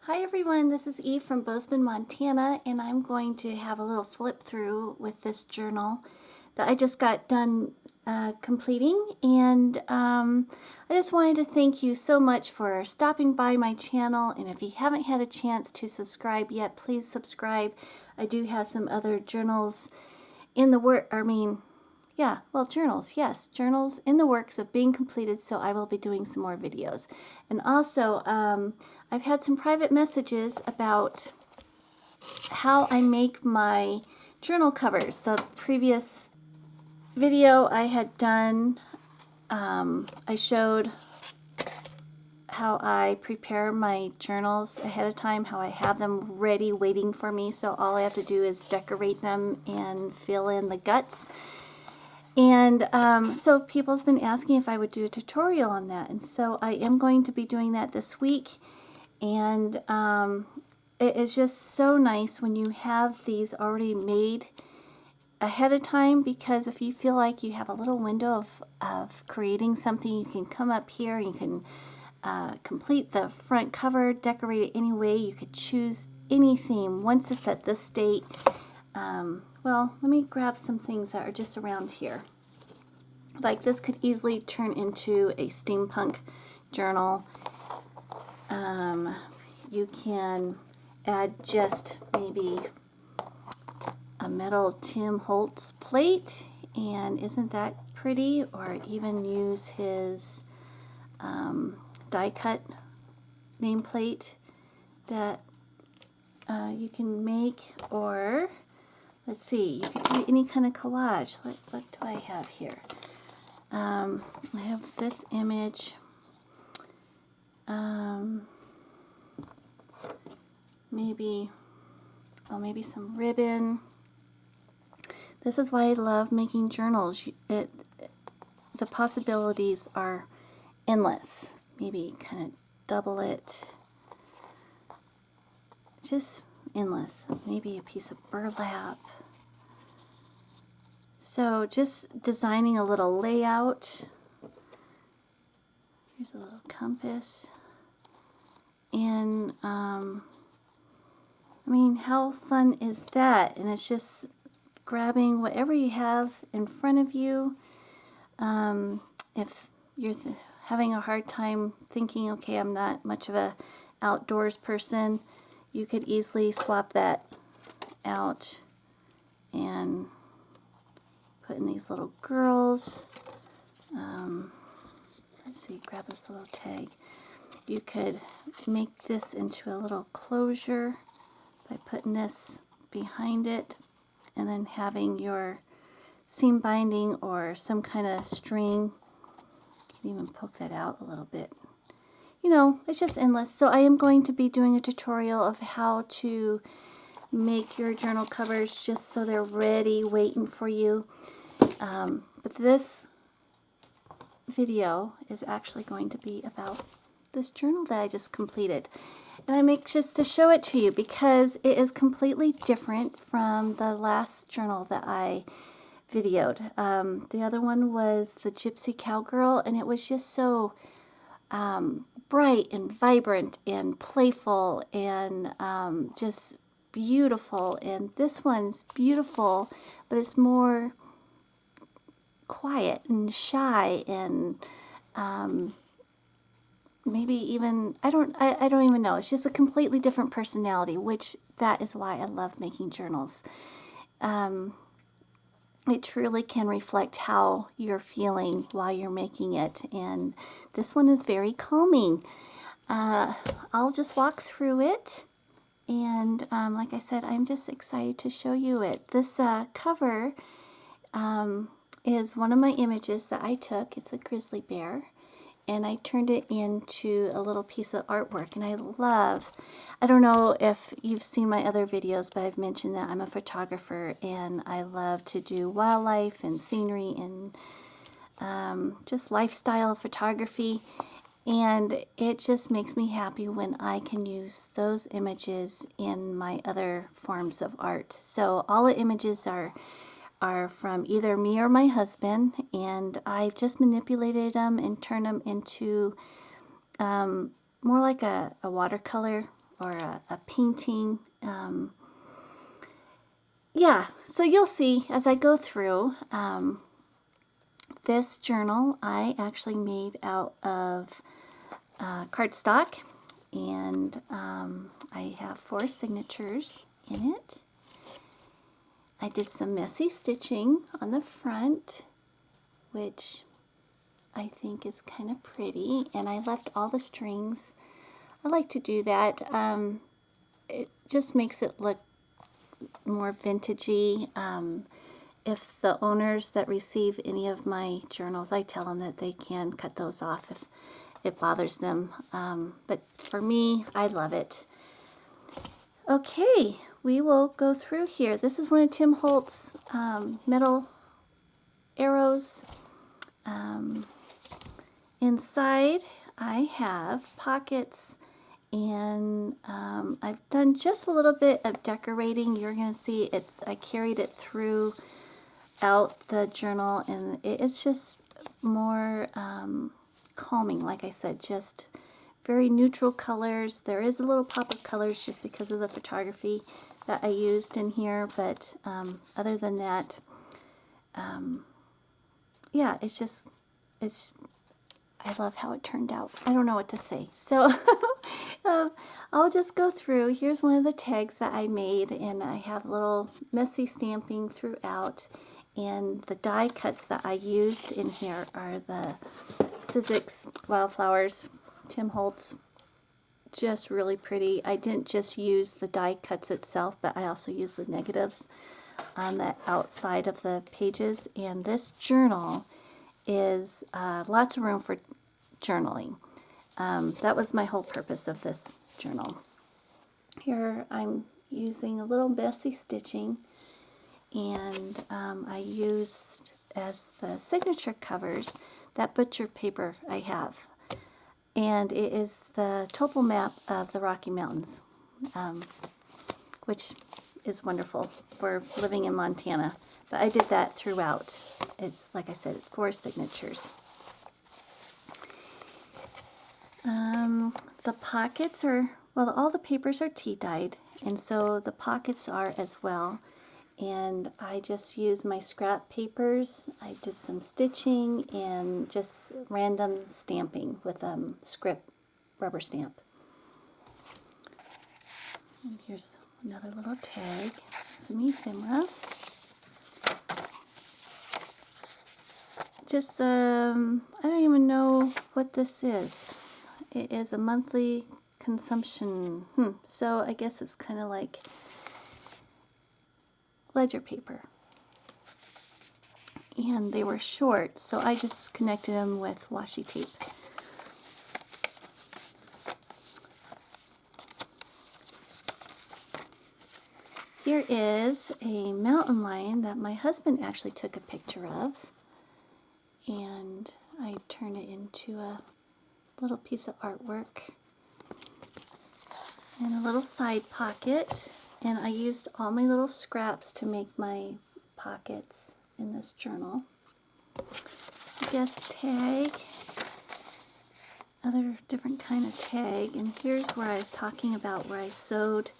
Hi everyone, this is Eve from Bozeman, Montana, and I'm going to have a little flip through with this journal that I just got done completing. And I just wanted to thank you so much for stopping by my channel. And if you haven't had a chance to subscribe yet, please subscribe. I do have some other journals in the journals, yes, journals in the works of being completed, so I will be doing some more videos. And also, I've had some private messages about how I make my journal covers. The previous video I had done, I showed how I prepare my journals ahead of time, how I have them ready waiting for me, so all I have to do is decorate them and fill in the guts. And so people's been asking if I would do a tutorial on that, and so I am going to be doing that this week. And it is just so nice when you have these already made ahead of time, because if you feel like you have a little window of creating something, you can come up here and you can complete the front cover, decorate it any way. You could choose any theme once it's at this state. Well, let me grab some things that are just around here. Like this could easily turn into a steampunk journal. You can add just maybe a metal Tim Holtz plate, and isn't that pretty? Or even use his die cut nameplate that you can make. Or let's see, you could do any kind of collage. What do I have here? I have this image. Maybe some ribbon. This is why I love making journals. The possibilities are endless. Maybe kind of double it. Just endless. Maybe a piece of burlap. So just designing a little layout. Here's a little compass. And I mean, how fun is that? And it's just grabbing whatever you have in front of you. If you're having a hard time thinking, okay, I'm not much of a outdoors person, you could easily swap that out and put in these little girls. Let's see, grab this little tag. You could make this into a little closure by putting this behind it and then having your seam binding or some kind of string. You can even poke that out a little bit. You know, it's just endless. So I am going to be doing a tutorial of how to make your journal covers just so they're ready, waiting for you. But this video is actually going to be about this journal that I just completed. And I make just to show it to you because it is completely different from the last journal that I videoed. The other one was the Gypsy Cowgirl, and it was just so bright and vibrant and playful and just beautiful. And this one's beautiful, but it's more quiet and shy and maybe even, I don't even know. It's just a completely different personality, which that is why I love making journals. It truly can reflect how you're feeling while you're making it, and this one is very calming. I'll just walk through it, and like I said, I'm just excited to show you it. This cover is one of my images that I took. It's a grizzly bear, and I turned it into a little piece of artwork. And I don't know if you've seen my other videos, but I've mentioned that I'm a photographer and I love to do wildlife and scenery and just lifestyle photography. And it just makes me happy when I can use those images in my other forms of art. So all the images are from either me or my husband, and I've just manipulated them and turned them into more like a watercolor or a painting. Yeah, so you'll see as I go through. This journal I actually made out of cardstock, and I have 4 signatures in it. I did some messy stitching on the front, which I think is kind of pretty, and I left all the strings. I like to do that. It just makes it look more vintagey. If the owners that receive any of my journals, I tell them that they can cut those off if it bothers them. But for me, I love it. Okay, we will go through here. This is one of Tim Holtz's metal arrows. Inside, I have pockets, and I've done just a little bit of decorating. You're going to see I carried it through out the journal, and it's just more calming. Like I said, just very neutral colors. There is a little pop of colors just because of the photography that I used in here, but other than that, yeah, I love how it turned out. I don't know what to say. So I'll just go through. Here's one of the tags that I made, and I have little messy stamping throughout. And the die cuts that I used in here are the Sizzix Wildflowers, Tim Holtz. Just really pretty. I didn't just use the die cuts itself, but I also used the negatives on the outside of the pages. And this journal is lots of room for journaling. That was my whole purpose of this journal. Here I'm using a little messy stitching, and I used as the signature covers that butcher paper I have, and it is the topo map of the Rocky Mountains, which is wonderful for living in Montana. But I did that throughout. It's, like I said, it's 4 signatures. The pockets are, well, all the papers are tea dyed, and so the pockets are as well. And I just used my scrap papers. I did some stitching and just random stamping with a script rubber stamp. And here's another little tag, some ephemera. Just, I don't even know what this is. It is a monthly consumption. So I guess it's kind of like ledger paper. And they were short, so I just connected them with washi tape. Here is a mountain lion that my husband actually took a picture of, and I turned it into a little piece of artwork. And a little side pocket, and I used all my little scraps to make my pockets in this journal. Guest tag, other different kind of tag, and here's where I was talking about where I sewed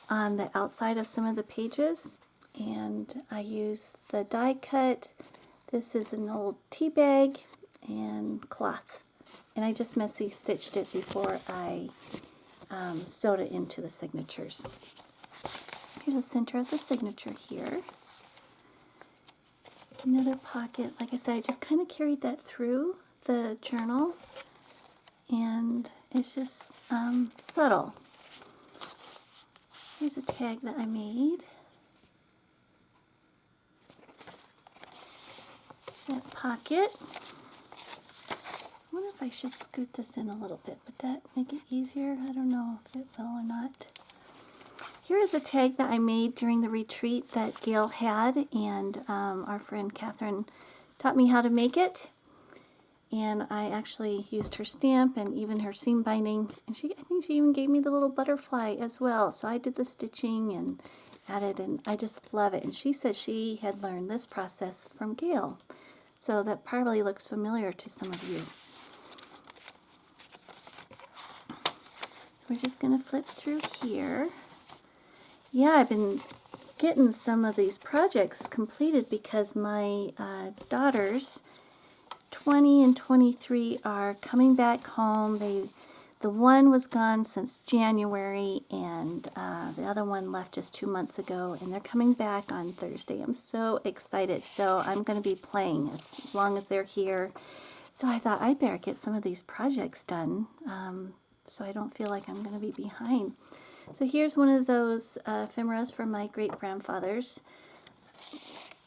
on the outside of some of the pages, and I used the die cut. This is an old tea bag and cloth, and I just messy stitched it before I sewed it into the signatures. Here's the center of the signature here. Another pocket. Like I said, I just kind of carried that through the journal, and it's just subtle. Here's a tag that I made. That pocket. I wonder if I should scoot this in a little bit. Would that make it easier? I don't know if it will or not. Here is a tag that I made during the retreat that Gail had, and our friend Catherine taught me how to make it. And I actually used her stamp and even her seam binding, and I think she even gave me the little butterfly as well. So I did the stitching and added, and I just love it. And she said she had learned this process from Gail, so that probably looks familiar to some of you. we're just going to flip through here. Yeah, I've been getting some of these projects completed because my daughters, 20 and 23, are coming back home. The one was gone since January, and the other one left just 2 months ago, and they're coming back on Thursday. I'm so excited. So I'm going to be playing as long as they're here. So I thought I better get some of these projects done so I don't feel like I'm going to be behind. So here's one of those ephemeras from my great-grandfathers.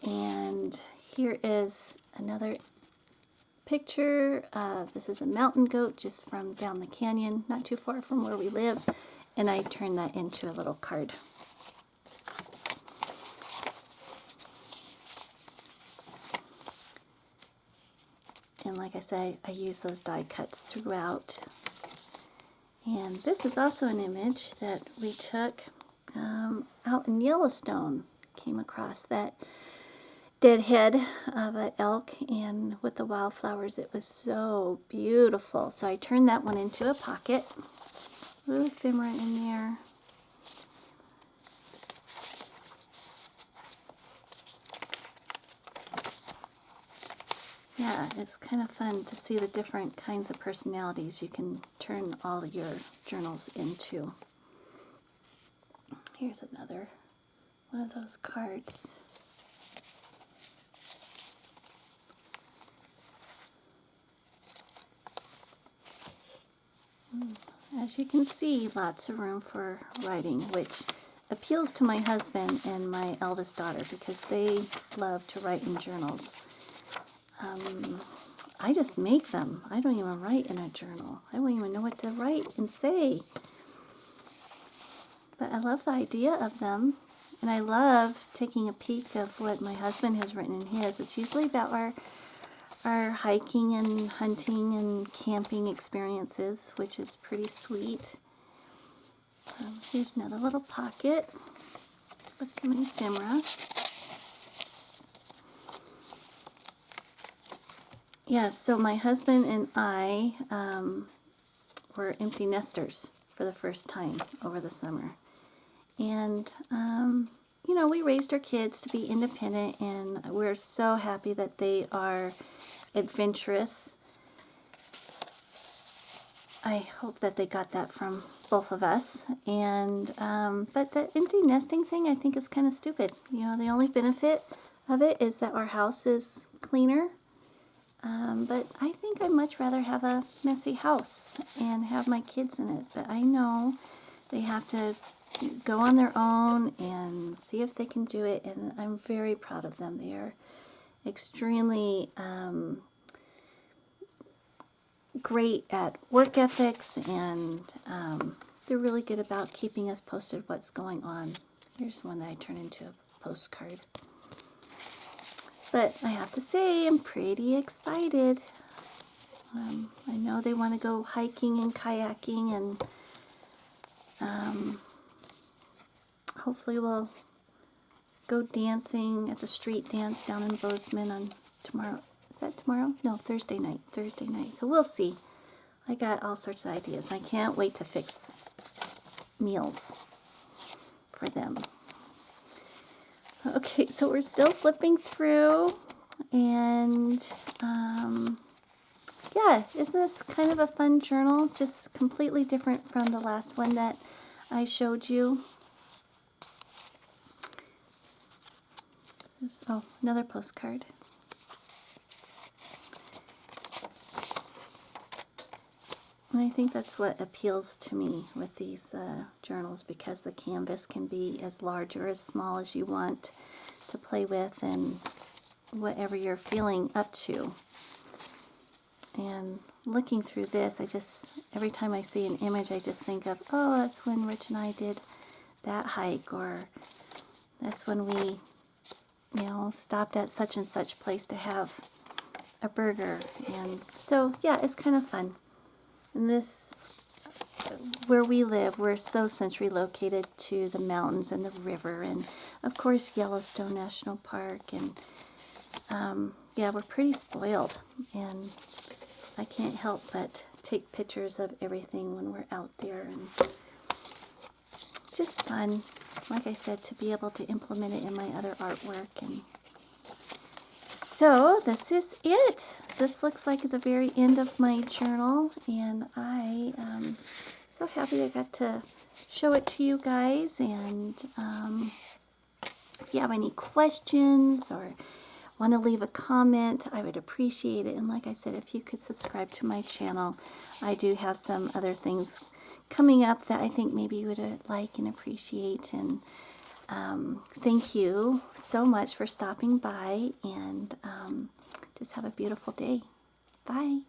And here is another picture. This is a mountain goat just from down the canyon, not too far from where we live, and I turned that into a little card. And like I say, I use those die cuts throughout. And this is also an image that we took out in Yellowstone. Came across that dead head of an elk, and with the wildflowers, it was so beautiful. So I turned that one into a pocket. A little ephemera in there. Yeah, it's kind of fun to see the different kinds of personalities you can turn all your journals into. Here's another one of those cards. As you can see, lots of room for writing, which appeals to my husband and my eldest daughter because they love to write in journals. I just make them. I don't even write in a journal. I don't even know what to write and say. But I love the idea of them, and I love taking a peek of what my husband has written in his. It's usually about our hiking and hunting and camping experiences, which is pretty sweet. Here's another little pocket with some ephemera. Yeah, so my husband and I were empty nesters for the first time over the summer. And, you know, we raised our kids to be independent, and we're so happy that they are adventurous. I hope that they got that from both of us. And but the empty nesting thing, I think, is kind of stupid. You know, the only benefit of it is that our house is cleaner. But I think I'd much rather have a messy house and have my kids in it. But I know they have to go on their own and see if they can do it. And I'm very proud of them. They are extremely great at work ethics, and they're really good about keeping us posted what's going on. Here's one that I turned into a postcard. But I have to say, I'm pretty excited. I know they want to go hiking and kayaking, and hopefully we'll go dancing at the street dance down in Bozeman on tomorrow. Is that tomorrow? No, Thursday night. Thursday night. So we'll see. I got all sorts of ideas. I can't wait to fix meals for them. Okay, so we're still flipping through, and yeah, isn't this kind of a fun journal? Just completely different from the last one that I showed you. Oh, another postcard. And I think that's what appeals to me with these journals, because the canvas can be as large or as small as you want to play with, and whatever you're feeling up to. And looking through this, every time I see an image, I just think of, oh, that's when Rich and I did that hike, or that's when we, you know, stopped at such and such place to have a burger. And so, yeah, it's kind of fun. And this, where we live, we're so centrally located to the mountains and the river, and of course Yellowstone National Park, and yeah, we're pretty spoiled. And I can't help but take pictures of everything when we're out there, and just fun, like I said, to be able to implement it in my other artwork. And so this is it. This looks like the very end of my journal, and I am so happy I got to show it to you guys. And if you have any questions or want to leave a comment, I would appreciate it. And like I said, if you could subscribe to my channel, I do have some other things coming up that I think maybe you would like and appreciate. And thank you so much for stopping by, and just have a beautiful day. Bye.